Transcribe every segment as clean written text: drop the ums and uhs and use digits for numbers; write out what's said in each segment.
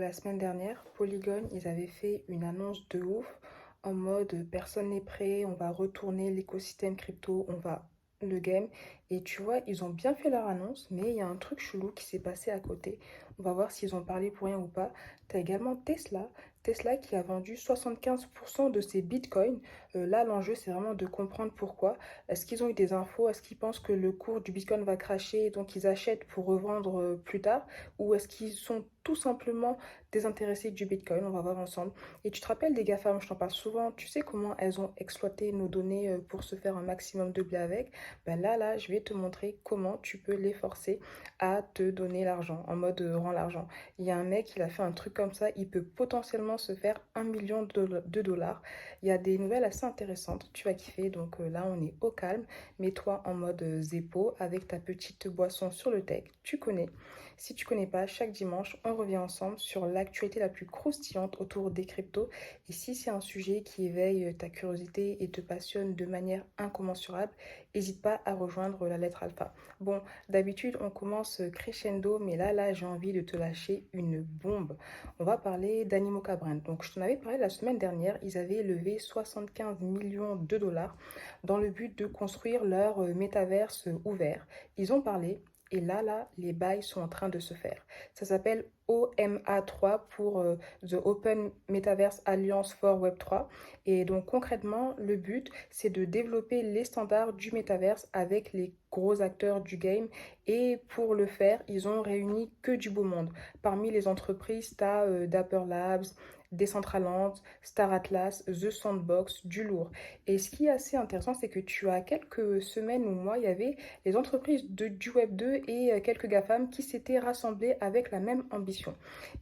la semaine dernière, Polygon, ils avaient fait une annonce de ouf en mode personne n'est prêt, on va retourner l'écosystème crypto, on va le game. Et tu vois, ils ont bien fait leur annonce, mais il y a un truc chelou qui s'est passé à côté. On va voir s'ils ont parlé pour rien ou pas. Tu as également Tesla. Tesla qui a vendu 75% de ses bitcoins. Là, l'enjeu, c'est vraiment de comprendre pourquoi. Est-ce qu'ils ont eu des infos? Est-ce qu'ils pensent que le cours du bitcoin va cracher et donc ils achètent pour revendre plus tard? Ou est-ce qu'ils sont tout simplement désintéressés du Bitcoin? On va voir ensemble. Et tu te rappelles des GAFAM, je t'en parle souvent, tu sais comment elles ont exploité nos données pour se faire un maximum de blé avec? Ben là, je vais te montrer comment tu peux les forcer à te donner l'argent, en mode rends l'argent. Il y a un mec, il a fait un truc comme ça, il peut potentiellement se faire 1 million de dollars. Il y a des nouvelles assez intéressantes, tu vas kiffer. Donc là, on est au calme. Mets-toi en mode Zeppo avec ta petite boisson sur le tech, tu connais. Si tu connais pas, chaque dimanche, on revient ensemble sur l'actualité la plus croustillante autour des cryptos. Et si c'est un sujet qui éveille ta curiosité et te passionne de manière incommensurable, n'hésite pas à rejoindre la lettre alpha. Bon, d'habitude, on commence crescendo, mais là, j'ai envie de te lâcher une bombe. On va parler d'Animoca Brand. Donc, je t'en avais parlé la semaine dernière. Ils avaient levé 75 millions de dollars dans le but de construire leur métaverse ouvert. Ils ont parlé. Et là, les bails sont en train de se faire. Ça s'appelle OMA3 pour The Open Metaverse Alliance for Web3. Et donc concrètement, le but, c'est de développer les standards du métaverse avec les gros acteurs du game. Et pour le faire, ils ont réuni que du beau monde. Parmi les entreprises, tu as Dapper Labs, Decentraland, Star Atlas, The Sandbox, du lourd. Et ce qui est assez intéressant, c'est que tu as quelques semaines ou mois, il y avait les entreprises du Web 2 et quelques GAFAM qui s'étaient rassemblées avec la même ambition.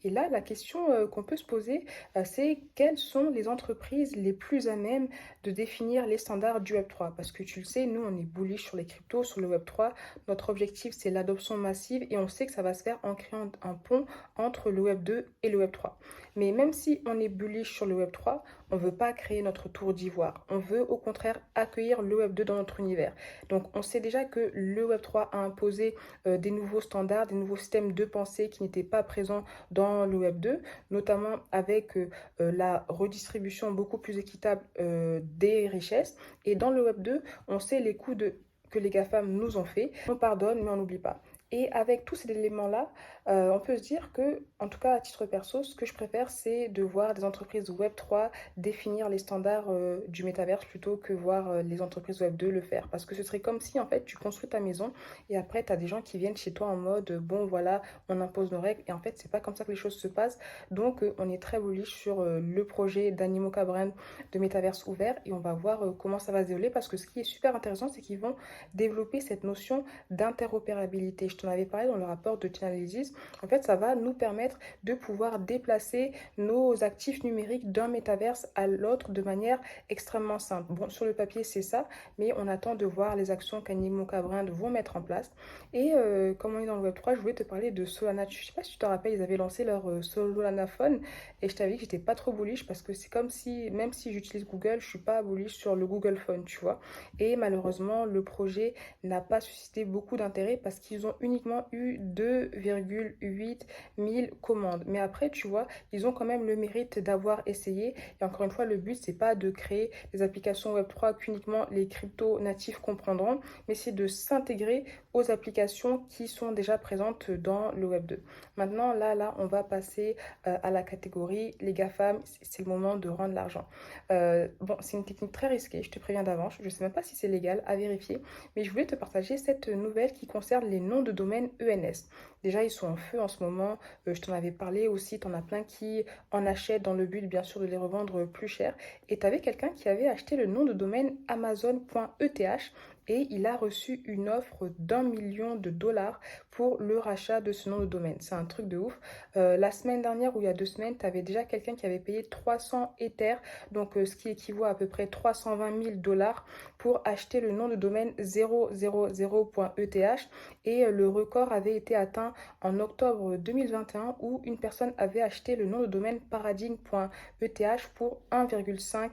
Et là, la question qu'on peut se poser, c'est quelles sont les entreprises les plus à même de définir les standards du Web 3? Parce que tu le sais, nous, on est bullish sur les cryptos, sur le Web 3. Notre objectif, c'est l'adoption massive et on sait que ça va se faire en créant un pont entre le Web 2 et le Web 3. Mais même si on est bullish sur le Web 3, on ne veut pas créer notre tour d'ivoire. On veut au contraire accueillir le Web 2 dans notre univers. Donc on sait déjà que le Web 3 a imposé des nouveaux standards, des nouveaux systèmes de pensée qui n'étaient pas présents dans le Web 2, notamment avec la redistribution beaucoup plus équitable des richesses. Et dans le Web 2, on sait les coups que les GAFAM nous ont fait. On pardonne, mais on n'oublie pas. Et avec tous ces éléments-là, on peut se dire que, en tout cas à titre perso, ce que je préfère, c'est de voir des entreprises Web3 définir les standards du métaverse plutôt que voir les entreprises Web2 le faire. Parce que ce serait comme si, en fait, tu construis ta maison et après, tu as des gens qui viennent chez toi en mode, bon, voilà, on impose nos règles. Et en fait, c'est pas comme ça que les choses se passent. Donc, on est très bullish sur le projet d'Animoca Brand de métaverse ouvert et on va voir comment ça va se dérouler parce que ce qui est super intéressant, c'est qu'ils vont développer cette notion d'interopérabilité. Je t'en avais parlé dans le rapport de Chainalysis. En fait, ça va nous permettre de pouvoir déplacer nos actifs numériques d'un métaverse à l'autre de manière extrêmement simple. Bon, sur le papier, c'est ça, mais on attend de voir les actions qu'Animoca Brand vont mettre en place. Et comme on est dans le Web3, je voulais te parler de Solana. Je ne sais pas si tu te rappelles, ils avaient lancé leur Solana Phone et je t'avais dit que j'étais pas trop bullish parce que c'est comme si, même si j'utilise Google, je suis pas bullish sur le Google Phone, tu vois. Et malheureusement, le projet n'a pas suscité beaucoup d'intérêt parce qu'ils ont uniquement eu 2,8 000 commandes. Mais après, tu vois, ils ont quand même le mérite d'avoir essayé. Et encore une fois, le but, c'est pas de créer des applications Web3 qu'uniquement les crypto natifs comprendront, mais c'est de s'intégrer aux applications qui sont déjà présentes dans le Web 2. Maintenant, là, on va passer à la catégorie les GAFAM, c'est le moment de rendre l'argent. Bon, c'est une technique très risquée, je te préviens d'avance. Je sais même pas si c'est légal à vérifier, mais je voulais te partager cette nouvelle qui concerne les noms de domaine ENS. Déjà, ils sont en feu en ce moment. Je t'en avais parlé aussi. Tu en as plein qui en achètent dans le but, bien sûr, de les revendre plus cher. Et tu avais quelqu'un qui avait acheté le nom de domaine amazon.eth et il a reçu une offre d'1 million de dollars pour le rachat de ce nom de domaine. C'est un truc de ouf. La semaine dernière ou il y a 2 semaines, tu avais déjà quelqu'un qui avait payé 300 Ethers, donc ce qui équivaut à peu près 320 000 dollars pour acheter le nom de domaine 000.eth et le record avait été atteint en octobre 2021 où une personne avait acheté le nom de domaine paradigme.eth pour 1,5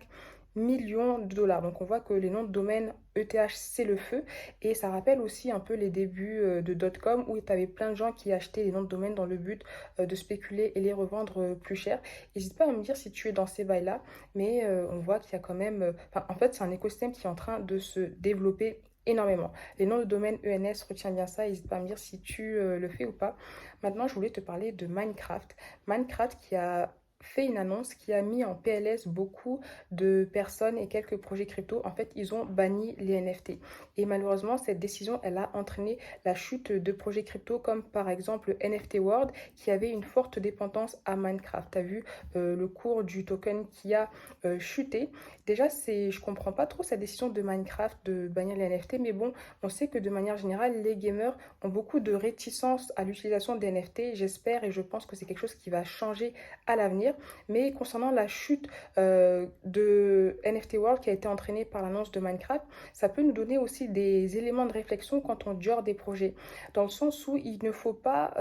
millions de dollars. Donc on voit que les noms de domaine ETH, c'est le feu. Et ça rappelle aussi un peu les débuts de .com où tu avais plein de gens qui achetaient les noms de domaine dans le but de spéculer et les revendre plus cher. N'hésite pas à me dire si tu es dans ces bails-là, mais on voit qu'il y a quand même... enfin, en fait, c'est un écosystème qui est en train de se développer énormément. Les noms de domaine ENS, retiens bien ça, n'hésite pas à me dire si tu le fais ou pas. Maintenant, je voulais te parler de Minecraft. Minecraft qui a fait une annonce qui a mis en PLS beaucoup de personnes et quelques projets crypto. En fait, ils ont banni les NFT. Et malheureusement, cette décision, elle a entraîné la chute de projets crypto comme par exemple NFT World qui avait une forte dépendance à Minecraft. Tu as vu le cours du token qui a chuté. Déjà, je comprends pas trop cette décision de Minecraft de bannir les NFT, mais bon, on sait que de manière générale, les gamers ont beaucoup de réticence à l'utilisation des NFT. J'espère et je pense que c'est quelque chose qui va changer à l'avenir. Mais concernant la chute de NFT World qui a été entraînée par l'annonce de Minecraft, ça peut nous donner aussi des éléments de réflexion quand on gère des projets. Dans le sens où il ne faut pas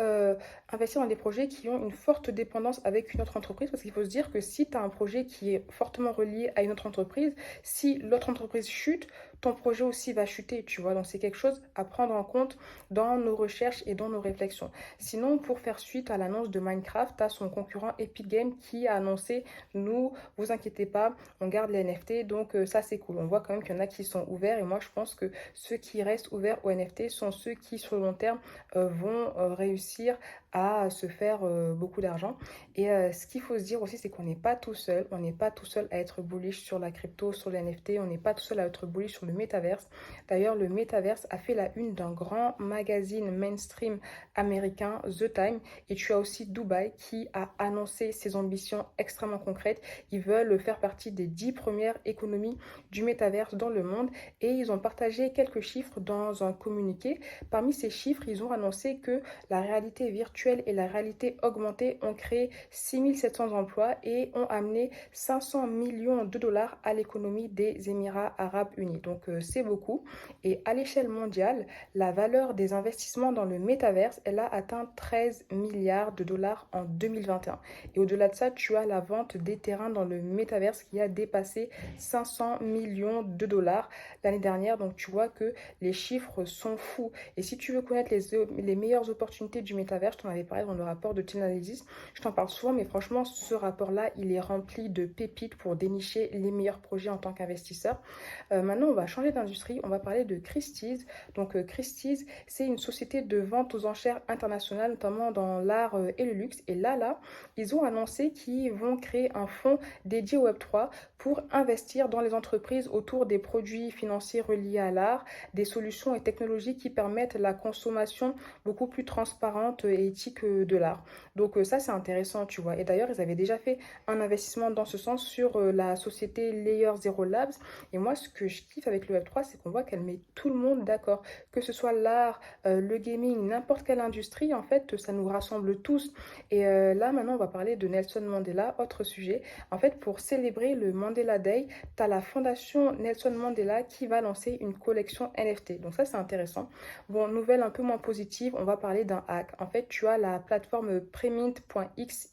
investir dans des projets qui ont une forte dépendance avec une autre entreprise. Parce qu'il faut se dire que si tu as un projet qui est fortement relié à une autre entreprise, si l'autre entreprise chute, ton projet aussi va chuter, tu vois. Donc c'est quelque chose à prendre en compte dans nos recherches et dans nos réflexions. Sinon, pour faire suite à l'annonce de Minecraft, tu as son concurrent Epic Games qui a annoncé, nous, vous inquiétez pas, on garde les NFT, donc ça c'est cool. On voit quand même qu'il y en a qui sont ouverts et moi je pense que ceux qui restent ouverts aux NFT sont ceux qui sur le long terme vont réussir à se faire beaucoup d'argent. Et ce qu'il faut se dire aussi, c'est qu'on n'est pas tout seul. On n'est pas tout seul à être bullish sur la crypto, sur les NFT. On n'est pas tout seul à être bullish sur le métaverse. D'ailleurs, le métaverse a fait la une d'un grand magazine mainstream américain, The Time. Et tu as aussi Dubaï qui a annoncé ses ambitions extrêmement concrètes. Ils veulent faire partie des 10 premières économies du métaverse dans le monde. Et ils ont partagé quelques chiffres dans un communiqué. Parmi ces chiffres, ils ont annoncé que la réalité virtuelle et la réalité augmentée ont créé 6700 emplois et ont amené 500 millions de dollars à l'économie des Émirats arabes unis. Donc c'est beaucoup. Et à l'échelle mondiale, la valeur des investissements dans le métaverse, elle a atteint 13 milliards de dollars en 2021. Et au-delà de ça, tu as la vente des terrains dans le métaverse qui a dépassé 500 millions de dollars l'année dernière. Donc tu vois que les chiffres sont fous. Et si tu veux connaître les meilleures opportunités du métavers, je t'en avais parlé dans le rapport de Chainalysis, je t'en parle souvent, mais franchement, ce rapport-là, il est rempli de pépites pour dénicher les meilleurs projets en tant qu'investisseur. Maintenant, on va changer d'industrie, on va parler de Christie's. Donc Christie's, c'est une société de vente aux enchères internationales, notamment dans l'art et le luxe. Et là, ils ont annoncé qu'ils vont créer un fonds dédié au Web3 pour investir dans les entreprises autour des produits financiers reliés à l'art, des solutions et technologies qui permettent la consommation beaucoup plus transparente et éthique de l'art. Donc ça, c'est intéressant, tu vois. Et d'ailleurs, ils avaient déjà fait un investissement dans ce sens sur la société Layer Zero Labs. Et moi, ce que je kiffe avec le Web3, c'est qu'on voit qu'elle met tout le monde d'accord. Que ce soit l'art, le gaming, n'importe quelle industrie, en fait, ça nous rassemble tous. Et là, maintenant, on va parler de Nelson Mandela, autre sujet. En fait, pour célébrer le Mandela Day, tu as la fondation Nelson Mandela qui va lancer une collection NFT. Donc ça, c'est intéressant. Bon, nouvelle un peu moins positive, on va parler d'un hack. En fait, tu as la plateforme Premint.xyz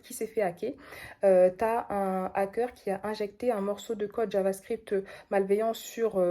qui s'est fait hacker. Tu as un hacker qui a injecté un morceau de code JavaScript malveillant sur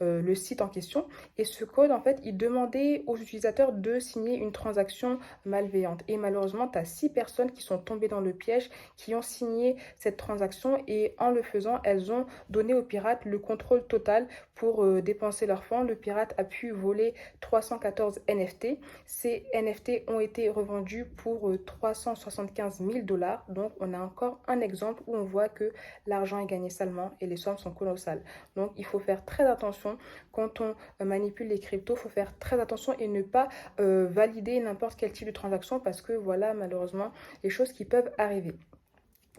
le site en question. Et ce code, en fait, il demandait aux utilisateurs de signer une transaction malveillante. Et malheureusement, tu as 6 personnes qui sont tombées dans le piège, qui ont signé cette transaction et en le faisant, elles ont donné aux pirates le contrôle total pour dépenser leurs fonds. Le pirate a pu voler 314 NFT. Ces NFT ont été revendus pour 375 000 dollars. Donc, on a encore un exemple où on voit que l'argent est gagné salement et les sommes sont colossales. Donc, il faut faire très attention quand on manipule les cryptos. Il faut faire très attention et ne pas valider n'importe quel type de transaction parce que voilà, malheureusement, les choses qui peuvent arriver.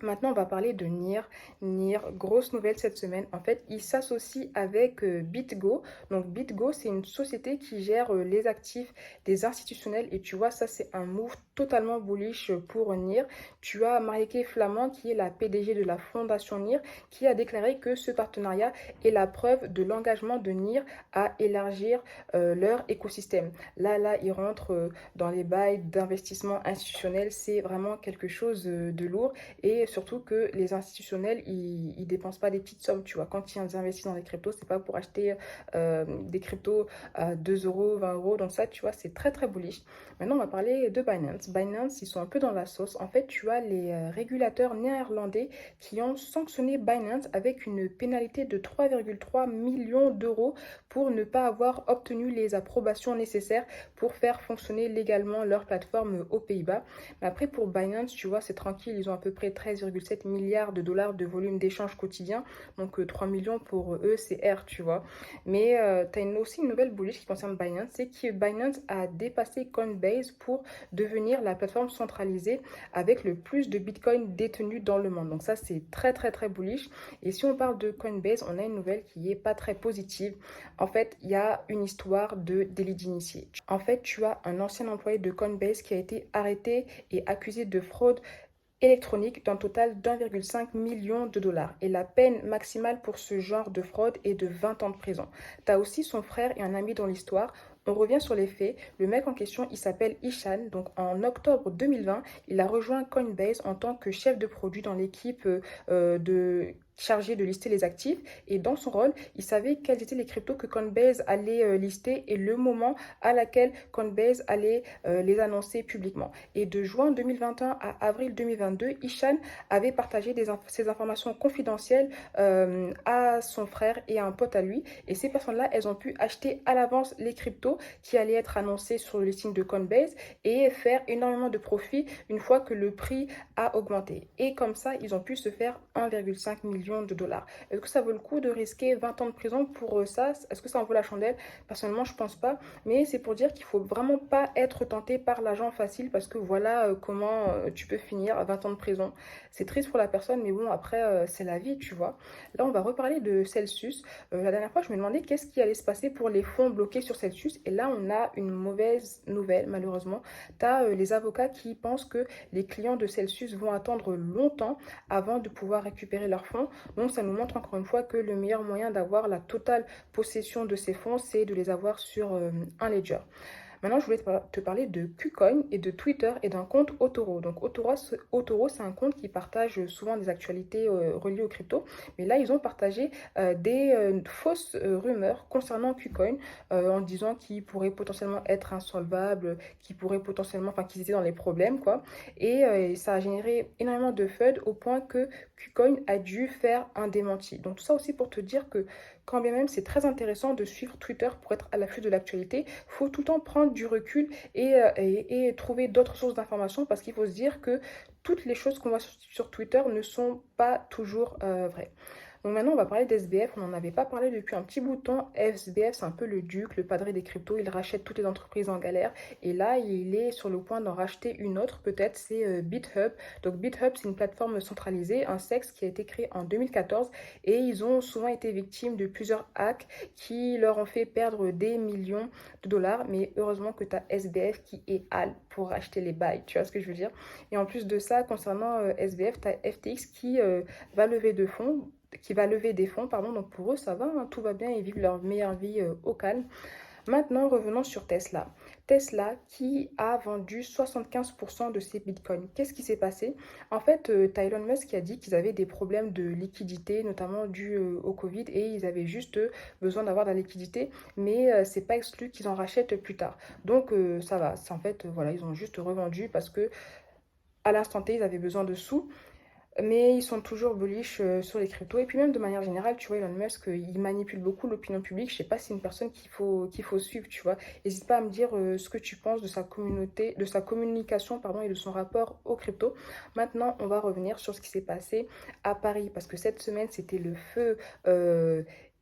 Maintenant, on va parler de NIR. NIR, grosse nouvelle cette semaine. En fait, il s'associe avec BitGo. Donc, BitGo, c'est une société qui gère les actifs des institutionnels. Et tu vois, ça, c'est un move totalement bullish pour NIR. Tu as Marieke Flamand, qui est la PDG de la fondation NIR, qui a déclaré que ce partenariat est la preuve de l'engagement de NIR à élargir leur écosystème. Là, ils rentrent dans les bails d'investissement institutionnel. C'est vraiment quelque chose de lourd. Et surtout que les institutionnels, ils dépensent pas des petites sommes, tu vois. Quand ils investissent dans les cryptos, c'est pas pour acheter des cryptos à 2 euros, 20 euros. Donc ça, tu vois, c'est très très bullish. Maintenant, on va parler de Binance. Binance, ils sont un peu dans la sauce. En fait, tu as les régulateurs néerlandais qui ont sanctionné Binance avec une pénalité de 3,3 millions d'euros pour ne pas avoir obtenu les approbations nécessaires pour faire fonctionner légalement leur plateforme aux Pays-Bas. Mais après, pour Binance, tu vois, c'est tranquille. Ils ont à peu près 13,7 milliards de dollars de volume d'échange quotidien. Donc 3 millions pour eux, c'est R, tu vois. Mais tu as aussi une nouvelle bullish qui concerne Binance, c'est que Binance a dépassé Coinbase pour devenir la plateforme centralisée avec le plus de Bitcoin détenus dans le monde. Donc ça, c'est très très très bullish. Et si on parle de Coinbase, on a une nouvelle qui est pas très positive. En fait, il y a une histoire de délit d'initié. En fait, tu as un ancien employé de Coinbase qui a été arrêté et accusé de fraude électronique d'un total d'1,5 million de dollars. Et la peine maximale pour ce genre de fraude est de 20 ans de prison. Tu as aussi son frère et un ami dans l'histoire. On revient sur les faits. Le mec en question, il s'appelle Ishan. Donc en octobre 2020, il a rejoint Coinbase en tant que chef de produit dans l'équipe de chargé de lister les actifs. Et dans son rôle, il savait quels étaient les cryptos que Coinbase allait lister et le moment à laquelle Coinbase allait les annoncer publiquement. Et de juin 2021 à avril 2022, Ishan avait partagé ces informations confidentielles à son frère et à un pote à lui. Et ces personnes-là, elles ont pu acheter à l'avance les cryptos qui allaient être annoncés sur le listing de Coinbase et faire énormément de profit une fois que le prix a augmenté. Et comme ça, ils ont pu se faire 1,5 million de dollars. Est-ce que ça vaut le coup de risquer 20 ans de prison pour ça? Est-ce que ça en vaut la chandelle? Personnellement, je pense pas. Mais c'est pour dire qu'il faut vraiment pas être tenté par l'argent facile parce que voilà comment tu peux finir à 20 ans de prison. C'est triste pour la personne, mais bon, après, c'est la vie, tu vois. Là, on va reparler de Celsius. La dernière fois, je me demandais qu'est-ce qui allait se passer pour les fonds bloqués sur Celsius. Et là, on a une mauvaise nouvelle, malheureusement. Tu as les avocats qui pensent que les clients de Celsius vont attendre longtemps avant de pouvoir récupérer leurs fonds. Donc, ça nous montre encore une fois que le meilleur moyen d'avoir la totale possession de ces fonds, c'est de les avoir sur un ledger. Maintenant, je voulais te parler de KuCoin et de Twitter et d'un compte Otoro. Donc, Otoro, c'est un compte qui partage souvent des actualités reliées aux cryptos. Mais là, ils ont partagé des fausses rumeurs concernant KuCoin en disant qu'il pourrait potentiellement être insolvable, qu'il pourrait potentiellement, enfin, qu'ils étaient dans les problèmes, quoi. Et ça a généré énormément de FUD au point que KuCoin a dû faire un démenti. Donc, tout ça aussi pour te dire que quand bien même c'est très intéressant de suivre Twitter pour être à l'affût de l'actualité, il faut tout le temps prendre du recul et trouver d'autres sources d'informations parce qu'il faut se dire que toutes les choses qu'on voit sur Twitter ne sont pas toujours vraies. Donc maintenant, on va parler d'SBF. On n'en avait pas parlé depuis un petit bout de temps. SBF, c'est un peu le duc, le padré des cryptos. Il rachète toutes les entreprises en galère. Et là, il est sur le point d'en racheter une autre, peut-être, c'est BitHub. Donc BitHub, c'est une plateforme centralisée, un SEX qui a été créé en 2014. Et ils ont souvent été victimes de plusieurs hacks qui leur ont fait perdre des millions de dollars. Mais heureusement que tu as SBF qui est HAL pour acheter les bails. Tu vois ce que je veux dire? Et en plus de ça, concernant SBF, tu as FTX qui va lever de fonds qui va lever des fonds, pardon, donc pour eux ça va, hein, tout va bien, ils vivent leur meilleure vie au calme. Maintenant, revenons sur Tesla. Tesla qui a vendu 75% de ses bitcoins. Qu'est-ce qui s'est passé? En fait, Elon Musk qui a dit qu'ils avaient des problèmes de liquidité, notamment dû au Covid, et ils avaient juste besoin d'avoir de la liquidité, mais c'est pas exclu qu'ils en rachètent plus tard. Donc ça va, c'est en fait, voilà, ils ont juste revendu parce que à l'instant T, ils avaient besoin de sous. Mais ils sont toujours bullish sur les cryptos. Et puis même de manière générale, tu vois, Elon Musk, il manipule beaucoup l'opinion publique. Je sais pas si c'est une personne qu'il faut suivre, tu vois. N'hésite pas à me dire ce que tu penses de sa communauté, de sa communication, pardon, et de son rapport aux cryptos. Maintenant, on va revenir sur ce qui s'est passé à Paris. Parce que cette semaine, c'était le feu.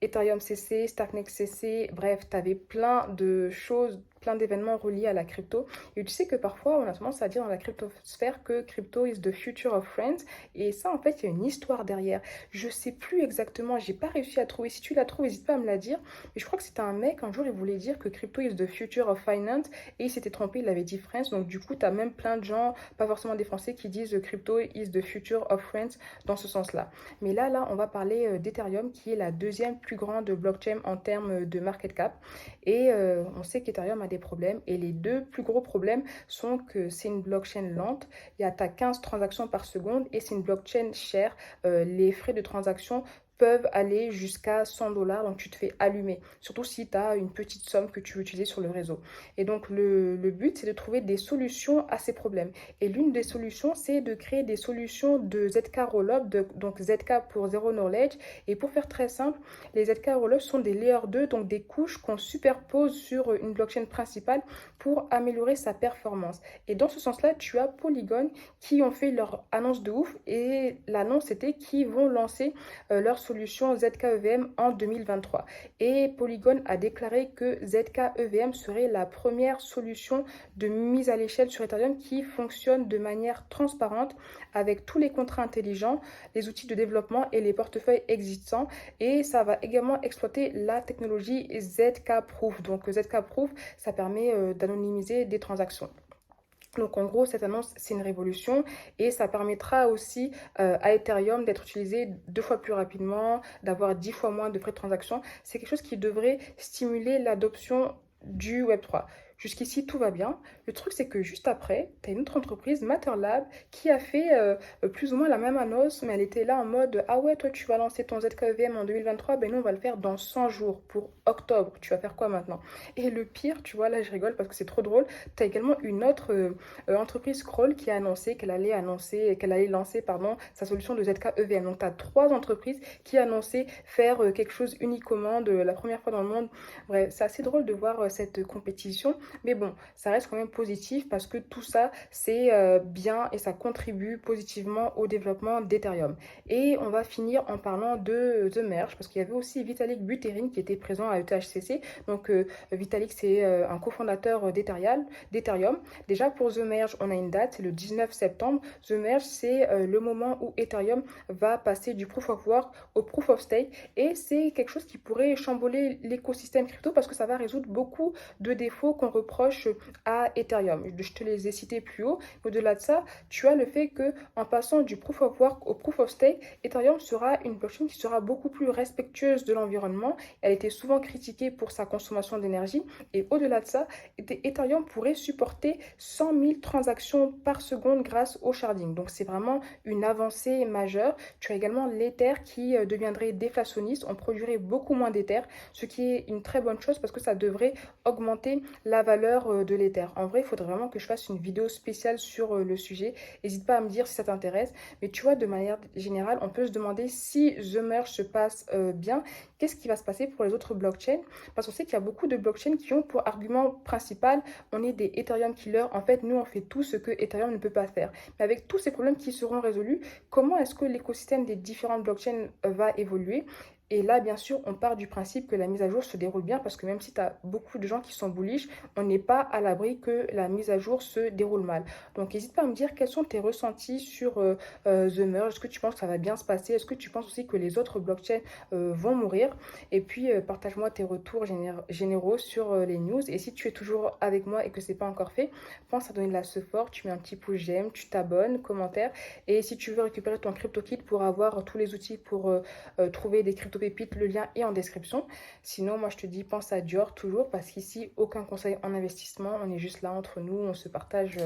Ethereum CC, Starknex CC, bref, tu avais plein de choses, plein d'événements reliés à la crypto. Et tu sais que parfois, on a tendance à dire dans la cryptosphère que crypto is the future of friends. Et ça, en fait, il y a une histoire derrière. Je sais plus exactement, j'ai pas réussi à trouver. Si tu la trouves, n'hésite pas à me la dire. Mais je crois que c'était un mec, un jour, il voulait dire que crypto is the future of finance. Et il s'était trompé, il avait dit friends. Donc du coup, tu as même plein de gens, pas forcément des Français, qui disent crypto is the future of friends dans ce sens-là. Mais là, on va parler d'Ethereum, qui est la deuxième plus grande blockchain en termes de market cap. Et on sait qu'Ethereum a des des problèmes. Et les deux plus gros problèmes sont que c'est une blockchain lente. T'as 15 transactions par seconde et c'est une blockchain chère. Les frais de transaction peuvent aller jusqu'à 100 dollars, donc tu te fais allumer, surtout si tu as une petite somme que tu veux utiliser sur le réseau. Et donc le but, c'est de trouver des solutions à ces problèmes. Et l'une des solutions, c'est de créer des solutions de ZK Rollup, donc ZK pour Zero Knowledge. Et pour faire très simple, les ZK Rollup sont des layers 2, donc des couches qu'on superpose sur une blockchain principale pour améliorer sa performance. Et dans ce sens-là, tu as Polygon qui ont fait leur annonce de ouf, et l'annonce c'était qu'ils vont lancer leur solution ZK-EVM en 2023. Et Polygon a déclaré que ZK-EVM serait la première solution de mise à l'échelle sur Ethereum qui fonctionne de manière transparente avec tous les contrats intelligents, les outils de développement et les portefeuilles existants. Et ça va également exploiter la technologie ZK-Proof. Donc ZK-Proof, ça permet d'anonymiser des transactions. Donc en gros, cette annonce, c'est une révolution et ça permettra aussi à Ethereum d'être utilisé 2 fois plus rapidement, d'avoir 10 fois moins de frais de transaction. C'est quelque chose qui devrait stimuler l'adoption du Web3. Jusqu'ici, tout va bien. Le truc, c'est que juste après, tu as une autre entreprise, MatterLab, qui a fait plus ou moins la même annonce, mais elle était là en mode ah ouais, toi, tu vas lancer ton ZKEVM en 2023, ben nous, on va le faire dans 100 jours pour octobre. Tu vas faire quoi maintenant? Et le pire, tu vois, là, je rigole parce que c'est trop drôle. Tu as également une autre entreprise Scroll qui a annoncé qu'elle allait lancer sa solution de ZK-EVM. Donc, tu as 3 entreprises qui annonçaient faire quelque chose uniquement de la première fois dans le monde. Bref, c'est assez drôle de voir cette compétition. Mais bon, ça reste quand même positif parce que tout ça, c'est bien et ça contribue positivement au développement d'Ethereum. Et on va finir en parlant de The Merge parce qu'il y avait aussi Vitalik Buterin qui était présent à ETHCC. Donc, Vitalik, c'est un cofondateur d'Ethereum. Déjà, pour The Merge, on a une date, c'est le 19 septembre. The Merge, c'est le moment où Ethereum va passer du Proof of Work au Proof of Stake. Et c'est quelque chose qui pourrait chamboler l'écosystème crypto parce que ça va résoudre beaucoup de défauts qu'on reproche à Ethereum. Je te les ai cités plus haut. Au-delà de ça, tu as le fait que en passant du Proof of Work au Proof of Stake, Ethereum sera une blockchain qui sera beaucoup plus respectueuse de l'environnement. Elle était souvent critiquée pour sa consommation d'énergie. Et au-delà de ça, Ethereum pourrait supporter 100 000 transactions par seconde grâce au sharding. Donc c'est vraiment une avancée majeure. Tu as également l'Ether qui deviendrait déflationniste. On produirait beaucoup moins d'Ether, ce qui est une très bonne chose parce que ça devrait augmenter la valeur de l'Ether. En vrai, il faudrait vraiment que je fasse une vidéo spéciale sur le sujet. N'hésite pas à me dire si ça t'intéresse. Mais tu vois, de manière générale, on peut se demander si The Merge se passe bien, qu'est-ce qui va se passer pour les autres blockchains? Parce qu'on sait qu'il y a beaucoup de blockchains qui ont pour argument principal, on est des Ethereum killers. En fait, nous, on fait tout ce que Ethereum ne peut pas faire. Mais avec tous ces problèmes qui seront résolus, comment est-ce que l'écosystème des différentes blockchains va évoluer? Et là, bien sûr, on part du principe que la mise à jour se déroule bien parce que même si tu as beaucoup de gens qui sont bullish, on n'est pas à l'abri que la mise à jour se déroule mal. Donc, n'hésite pas à me dire quels sont tes ressentis sur The Merge. Est-ce que tu penses que ça va bien se passer? Est-ce que tu penses aussi que les autres blockchains vont mourir? Et puis, partage-moi tes retours généraux sur les news. Et si tu es toujours avec moi et que ce n'est pas encore fait, pense à donner de la support. Tu mets un petit pouce j'aime, tu t'abonnes, commentaire. Et si tu veux récupérer ton CryptoKit pour avoir tous les outils pour trouver des crypto pépites, le lien est en description. Sinon, moi, je te dis, pense à Dior toujours parce qu'ici, aucun conseil en investissement. On est juste là entre nous, on se partage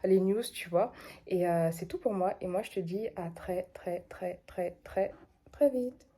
les news, tu vois. Et c'est tout pour moi. Et moi, je te dis à très, très, très, très, très, très vite.